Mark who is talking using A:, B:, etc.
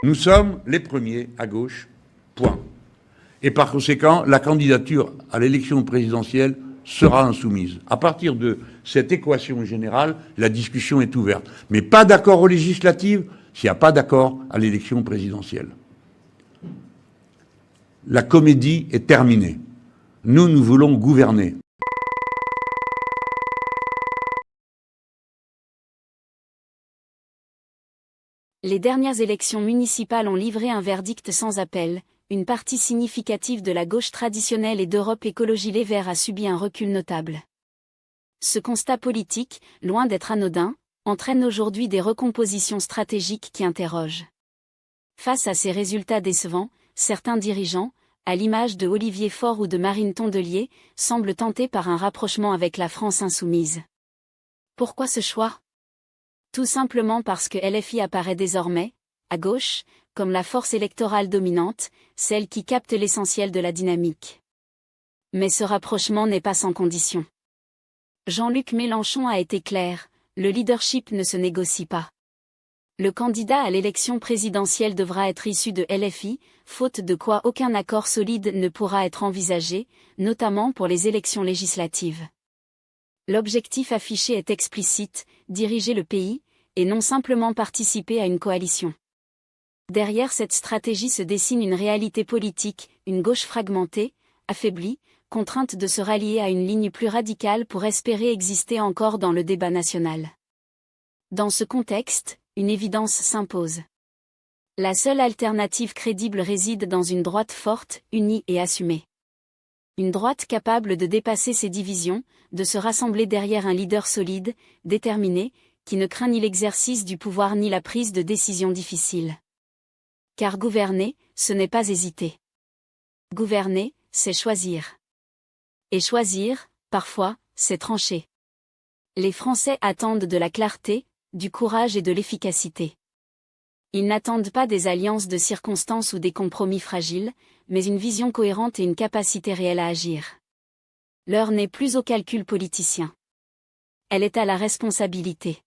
A: Nous sommes les premiers à gauche, point. Et par conséquent, la candidature à l'élection présidentielle sera insoumise. À partir de cette équation générale, la discussion est ouverte. Mais pas d'accord aux législatives s'il n'y a pas d'accord à l'élection présidentielle. La comédie est terminée. Nous voulons gouverner.
B: Les dernières élections municipales ont livré un verdict sans appel. Une partie significative de la gauche traditionnelle et d'Europe Écologie Les Verts a subi un recul notable. Ce constat politique, loin d'être anodin, entraîne aujourd'hui des recompositions stratégiques qui interrogent. Face à ces résultats décevants, certains dirigeants, à l'image de Olivier Faure ou de Marine Tondelier, semblent tentés par un rapprochement avec la France insoumise. Pourquoi ce choix ? Tout simplement parce que LFI apparaît désormais, à gauche, comme la force électorale dominante, celle qui capte l'essentiel de la dynamique. Mais ce rapprochement n'est pas sans condition. Jean-Luc Mélenchon a été clair, le leadership ne se négocie pas. Le candidat à l'élection présidentielle devra être issu de LFI, faute de quoi aucun accord solide ne pourra être envisagé, notamment pour les élections législatives. L'objectif affiché est explicite, diriger le pays, et non simplement participer à une coalition. Derrière cette stratégie se dessine une réalité politique, une gauche fragmentée, affaiblie, contrainte de se rallier à une ligne plus radicale pour espérer exister encore dans le débat national. Dans ce contexte, une évidence s'impose. La seule alternative crédible réside dans une droite forte, unie et assumée. Une droite capable de dépasser ses divisions, de se rassembler derrière un leader solide, déterminé, qui ne craint ni l'exercice du pouvoir ni la prise de décisions difficiles. Car gouverner, ce n'est pas hésiter. Gouverner, c'est choisir. Et choisir, parfois, c'est trancher. Les Français attendent de la clarté, du courage et de l'efficacité. Ils n'attendent pas des alliances de circonstances ou des compromis fragiles, mais une vision cohérente et une capacité réelle à agir. L'heure n'est plus au calcul politicien. Elle est à la responsabilité.